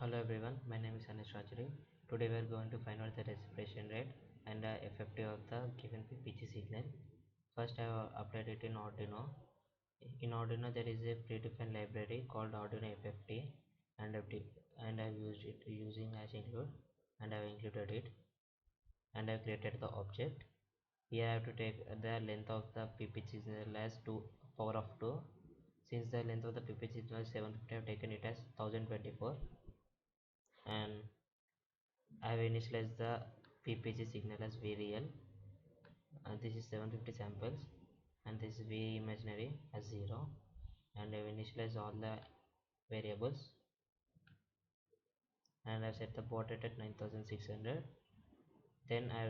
Hello everyone, my name is Anish Rajari. Today we are going to find out the respiration rate and the FFT of the given PPG signal. First I have applied it in Arduino. In Arduino there is a predefined library called Arduino FFT and I have used it using as include and I have included it and I have created the object. Here I have to take the length of the PPG signal as 2 power of 2. Since the length of the PPG signal is 750, I have taken it as 1024 and I have initialized the PPG signal as VREL. This is 750 samples and this is V imaginary as 0, and I have initialized all the variables and I have set the baud rate at 9600. Then I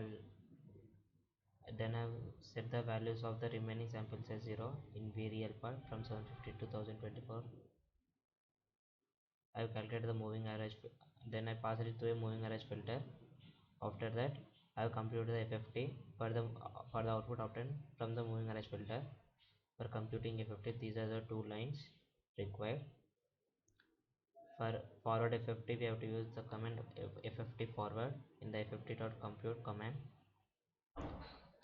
have set the values of the remaining samples as 0 in VREL part from 750 to 1024. I have calculated the moving average, then I passed it through a moving average filter. After that I have computed the FFT for the output obtained from the moving average filter. For computing FFT, these are the two lines required. For forward FFT, we have to use the command FFT forward in the FFT.compute command.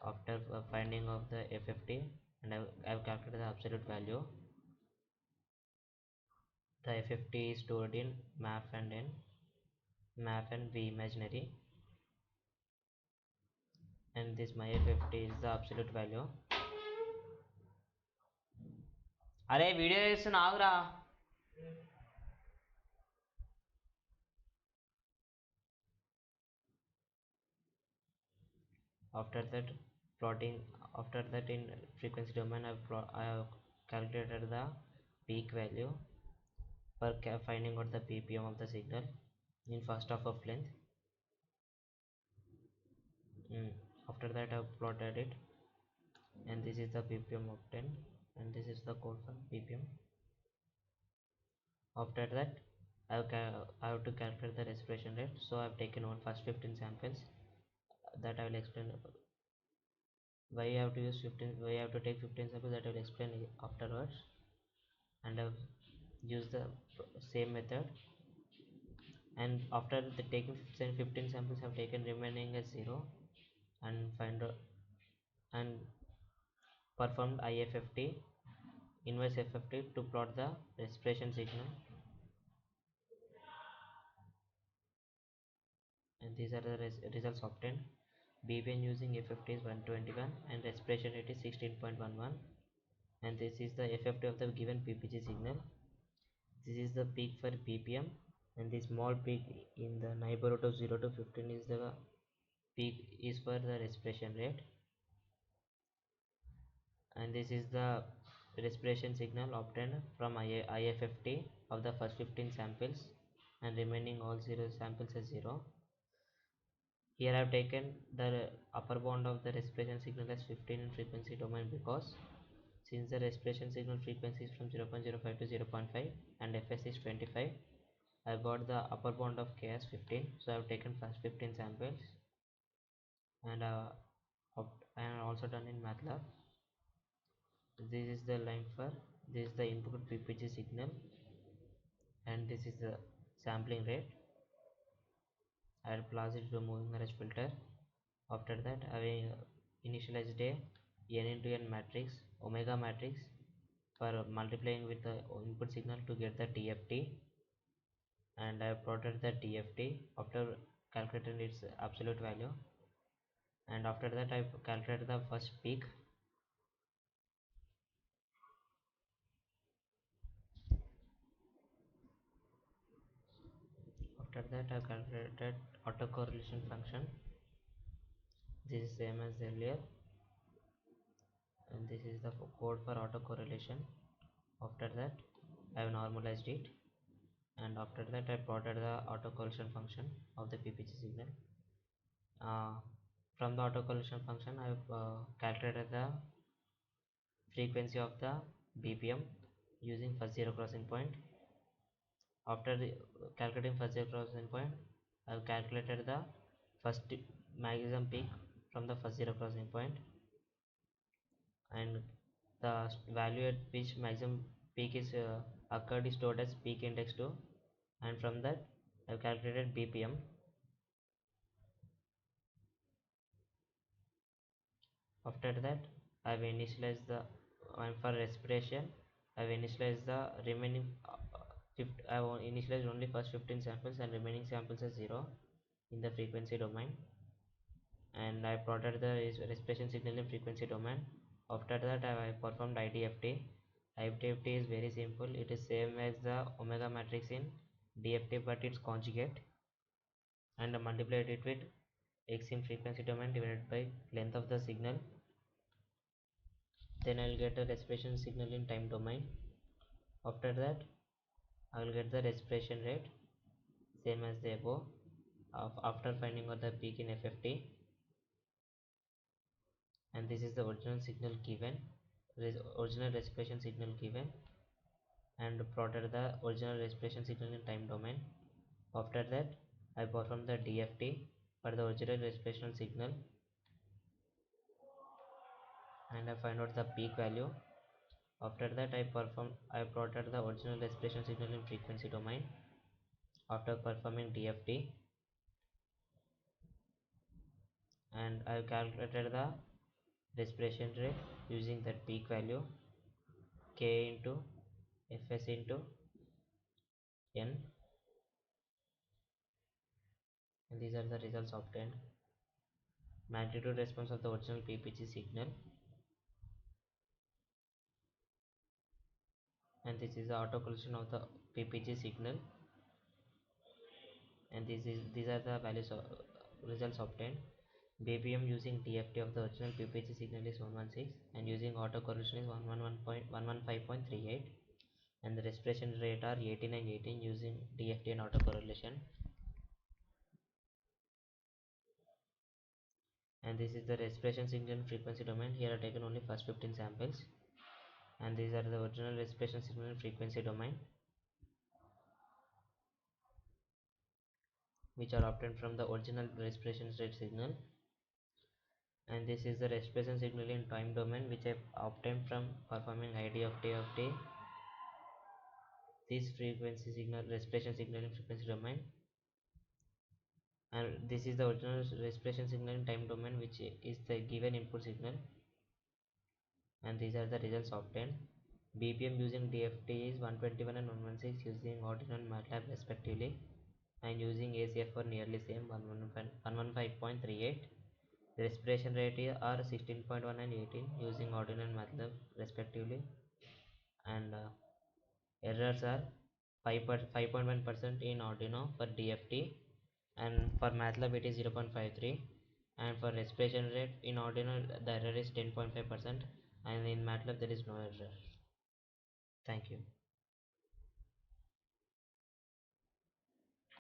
After finding of the FFT, and I have calculated the absolute value. The FFT is stored in map and V imaginary, and this my FFT is the absolute value. అరే video చేస్తున్నా ఆగురా. After that in frequency domain I have calculated the peak value for finding out the ppm of the signal in first half of length. After that I have plotted it, and this is the ppm obtained and this is the code for ppm. After that I have to calculate the respiration rate, so I have taken on first 15 samples. That I will explain why I have to use 15, why I have to take 15 samples, that I will explain afterwards. And I've used the same method, and after the taking 15 samples I have taken remaining as 0 and find and performed IFFT inverse FFT to plot the respiration signal, and these are the results obtained. BPN using FFT is 121 and respiration rate is 16.11, and this is the FFT of the given PPG signal. This is the peak for ppm, and the small peak in the neighborhood of 0 to 15 is the peak is for the respiration rate, and this is the respiration signal obtained from IFFT of the first 15 samples and remaining all 0 samples as 0. Here I have taken the upper bound of the respiration signal as 15 in frequency domain, because since the respiration signal frequency is from 0.05 to 0.5 and fs is 25, I got the upper bound of k as 15, so I have taken first 15 samples, and I am also done in Matlab. This is the line for this is the input PPG signal, and this is the sampling rate. I will pass it to moving average filter. After that I will initialize a n into n matrix, omega matrix, for multiplying with the input signal to get the TFT, and I have plotted the TFT after calculating its absolute value, and after that I calculated the first peak. After that I calculated autocorrelation function. This is same as earlier, and this is the code for autocorrelation. After that I have normalized it, and after that I plotted the autocorrelation function of the PPG signal. From the autocorrelation function I have calculated the frequency of the BPM using first zero crossing point. After calculating first zero crossing point, I have calculated the first maximum peak from the first zero crossing point, and the value at which maximum peak is occurred is stored as peak index 2, and from that I've calculated BPM. After that, I've initialized the for respiration. I've initialized the remaining I will initialize only first 15 samples and remaining samples as 0 in the frequency domain, and I plotted the respiration signal in frequency domain. After that, I performed IDFT. IDFT is very simple. It is same as the omega matrix in DFT, but it's conjugate, and I multiplied it with x in frequency domain divided by length of the signal. Then I will get a respiration signal in time domain. After that, I will get the respiration rate same as the above after finding out the peak in FFT, and this is the original signal given, original respiration signal given, and plotted the original respiration signal in time domain. After that, I perform the DFT for the original respiration signal, and I find out the peak value. After that, I plotted the original respiration signal in frequency domain after performing DFT, and I calculated the respiration rate using that peak value k into fs into n, and these are the results obtained. Magnitude response of the original PPG signal, and this is the auto correlation of the PPG signal, and these are the values of results obtained. BPM using DFT of the original PPG signal is 116, and using autocorrelation is 115.38, and the respiration rate are 18 and 18 using DFT and autocorrelation. And this is the respiration signal frequency domain. Here I taken only first 15 samples, and these are the original respiration signal frequency domain, which are obtained from the original respiration rate signal. And this is the respiration signal in time domain, which I obtained from performing IDFT. This frequency signal, respiration signal in frequency domain, and this is the original respiration signal in time domain, which is the given input signal, and these are the results obtained. BPM using DFT is 121 and 116 using Arduino and Matlab respectively, and using ACF for nearly same 115.38. Respiration rate are 16.1 and 18 using Arduino and Matlab respectively, and errors are 5.1% in Arduino for DFT, and for Matlab it is 0.53, and for respiration rate in Arduino the error is 10.5%, and in Matlab there is no error. Thank you.